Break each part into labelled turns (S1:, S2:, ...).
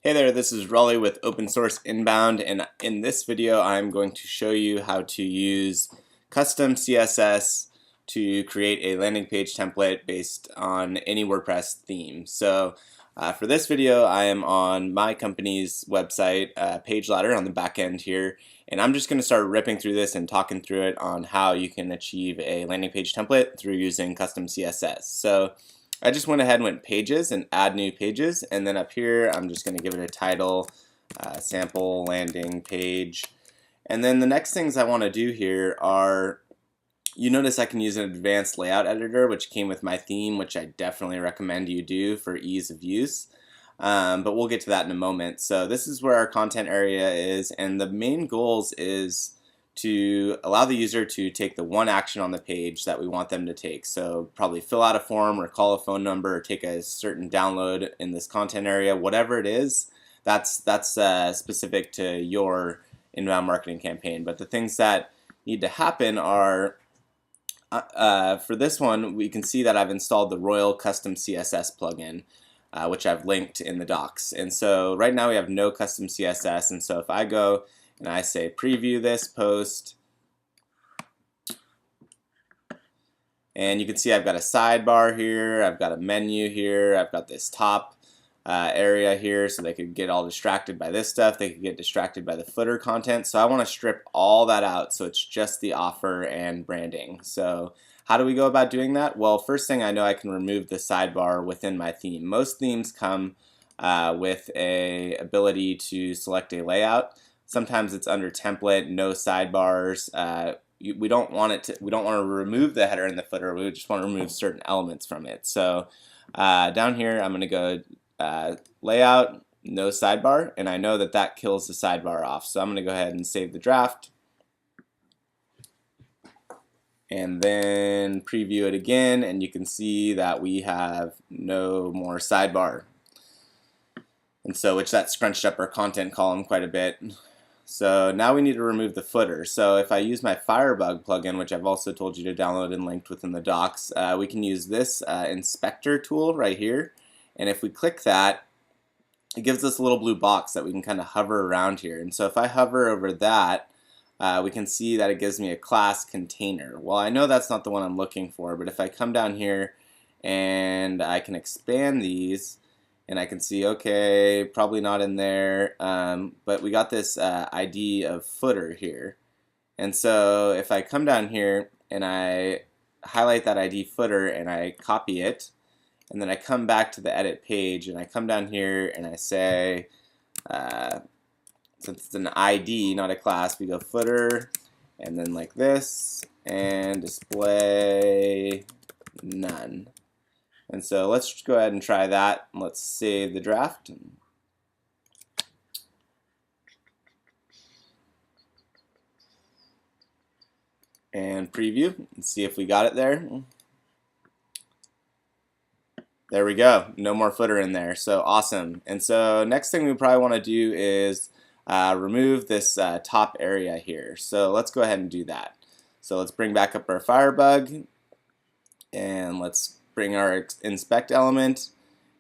S1: Hey there, this is Raleigh with Open Source Inbound, and in this video I'm going to show you how to use custom CSS to create a landing page template based on any WordPress theme. So for this video I am on my company's website, PageLadder, on the back end here, and I'm just going to start ripping through this and talking through it on how you can achieve a landing page template through using custom CSS. So I just went ahead and went pages and add new pages, and then up here I'm just going to give it a title, sample landing page. And then the next things I want to do here are, you notice I can use an advanced layout editor which came with my theme, which I definitely recommend you do for ease of use. But we'll get to that in a moment. So this is where our content area is, and the main goals is to allow the user to take the one action on the page that we want them to take. So probably fill out a form or call a phone number or take a certain download in this content area, whatever it is, that's specific to your inbound marketing campaign. But the things that need to happen are, for this one, we can see that I've installed the Royal Custom CSS plugin, which I've linked in the docs. And so right now we have no custom CSS, and so if I go and I say preview this post, and you can see I've got a sidebar here, I've got a menu here, I've got this top area here, so they could get all distracted by this stuff, they could get distracted by the footer content. So I want to strip all that out so it's just the offer and branding. So how do we go about doing that? Well, first thing, I know I can remove the sidebar within my theme. Most themes come with a ability to select a layout. Sometimes it's under template, no sidebars. We don't want to remove the header and the footer. We just want to remove certain elements from it. So down here, I'm going to go layout, no sidebar, and I know that that kills the sidebar off. So I'm going to go ahead and save the draft, and then preview it again, and you can see that we have no more sidebar. And so, which that scrunched up our content column quite a bit. So now we need to remove the footer. So if I use my Firebug plugin, which I've also told you to download and linked within the docs, we can use this inspector tool right here. And if we click that, it gives us a little blue box that we can kind of hover around here. And so if I hover over that, we can see that it gives me a class container. Well, I know that's not the one I'm looking for, but if I come down here and I can expand these, and I can see, okay, probably not in there, but we got this ID of footer here. And so if I come down here and I highlight that ID footer and I copy it, and then I come back to the edit page and I come down here and I say, since it's an ID, not a class, we go footer, and then like this, and display none. And so let's go ahead and try that. Let's save the draft. And preview and see if we got it there. There we go. No more footer in there. So awesome. And so next thing we probably want to do is remove this top area here. So let's go ahead and do that. So let's bring back up our Firebug, and let's bring our inspect element,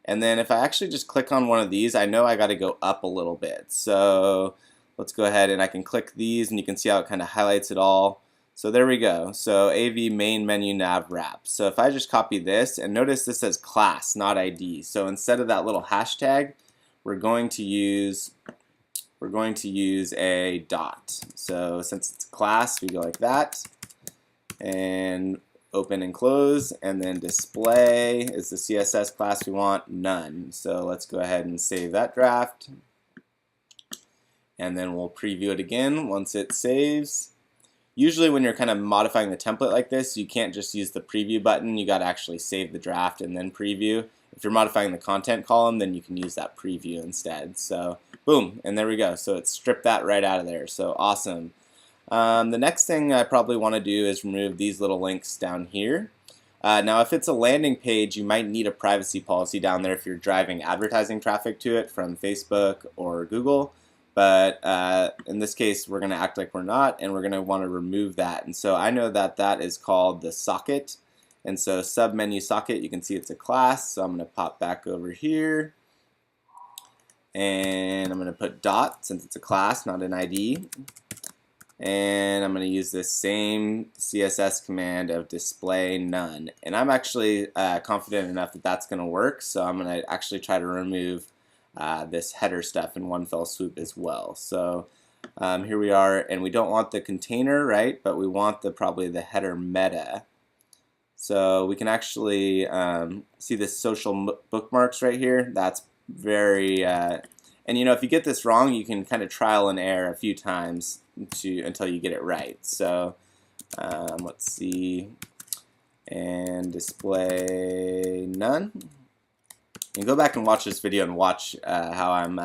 S1: and then if I actually just click on one of these, I know I got to go up a little bit. So let's go ahead and I can click these, and you can see how it kind of highlights it all. So there we go. So AV main menu nav wrap. So if I just copy this, and notice this says class, not ID. So instead of that little hashtag, we're going to use a dot. So since it's class, we go like that, and open and close, and then display is the CSS class we want, none. So let's go ahead and save that draft, and then we'll preview it again once it saves. Usually when you're kind of modifying the template like this, you can't just use the preview button, you got to actually save the draft and then preview. If you're modifying the content column, then you can use that preview instead. So boom, and there we go. So it stripped that right out of there. So awesome. The next thing I probably want to do is remove these little links down here. Now if it's a landing page, you might need a privacy policy down there if you're driving advertising traffic to it from Facebook or Google. But in this case, we're going to act like we're not, and we're going to want to remove that. And so I know that that is called the socket. And so submenu socket, you can see it's a class. So I'm going to pop back over here. and I'm going to put dot since it's a class, not an ID. And I'm going to use this same CSS command of display none. And I'm actually confident enough that that's going to work, so I'm going to actually try to remove this header stuff in one fell swoop as well. So here we are, and we don't want the container, right? But we want probably the header meta. So we can actually see the social bookmarks right here. That's very and you know, if you get this wrong, you can kind of trial and error a few times until you get it right. So let's see, and display none. You can go back and watch this video and watch how I'm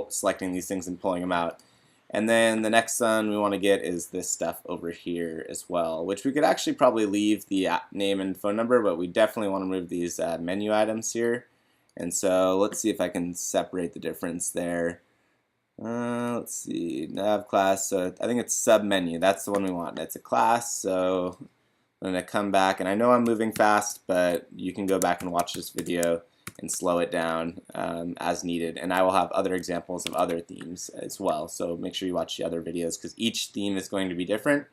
S1: selecting these things and pulling them out. And then the next one we want to get is this stuff over here as well, which we could actually probably leave the name and phone number, but we definitely want to remove these menu items here. And so let's see if I can separate the difference there. Let's see, nav class, so I think it's sub menu. That's the one we want. It's a class, so I'm going to come back, and I know I'm moving fast, but you can go back and watch this video and slow it down as needed. And I will have other examples of other themes as well, so make sure you watch the other videos because each theme is going to be different.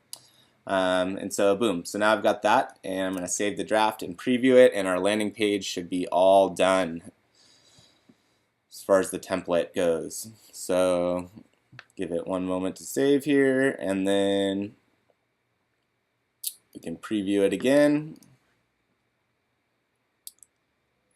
S1: And so boom, so now I've got that, and I'm going to save the draft and preview it, and our landing page should be all done as far as the template goes. So give it one moment to save here, and then we can preview it again,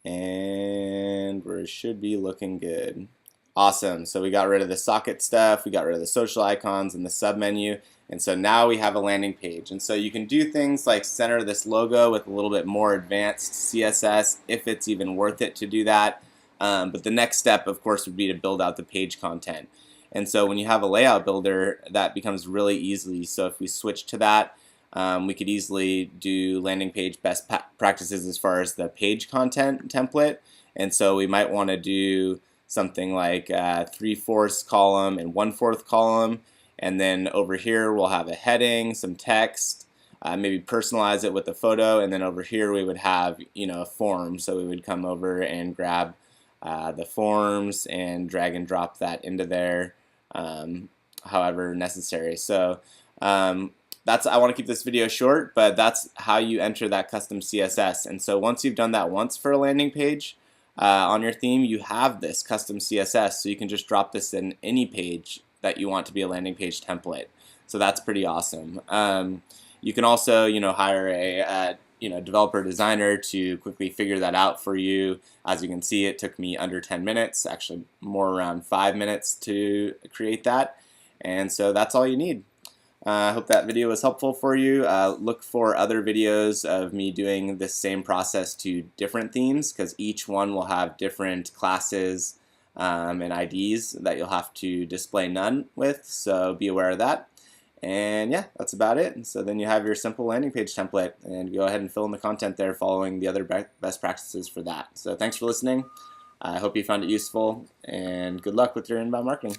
S1: and we should be looking good. Awesome, so we got rid of the socket stuff, we got rid of the social icons and the sub menu, and so now we have a landing page. And so you can do things like center this logo with a little bit more advanced CSS if it's even worth it to do that. But the next step, of course, would be to build out the page content. And so when you have a layout builder, that becomes really easy. So if we switch to that, we could easily do landing page best practices as far as the page content template. And so we might want to do something like 3/4 column and 1/4 column. And then over here we'll have a heading, some text, maybe personalize it with a photo, and then over here we would have, you know, a form. So we would come over and grab the forms and drag and drop that into there, however necessary. So I want to keep this video short, but that's how you enter that custom CSS. And so once you've done that once for a landing page on your theme, you have this custom CSS, so you can just drop this in any page that you want to be a landing page template. So that's pretty awesome. You can also, you know, hire a developer designer to quickly figure that out for you. As you can see, it took me under 10 minutes, actually more around 5 minutes to create that. And so that's all you need. I hope that video was helpful for you. Look for other videos of me doing this same process to different themes, because each one will have different classes and IDs that you'll have to display none with, so be aware of that. And yeah, that's about it. And so then you have your simple landing page template, and go ahead and fill in the content there following the other best practices for that. So thanks for listening. I hope you found it useful, and good luck with your inbound marketing.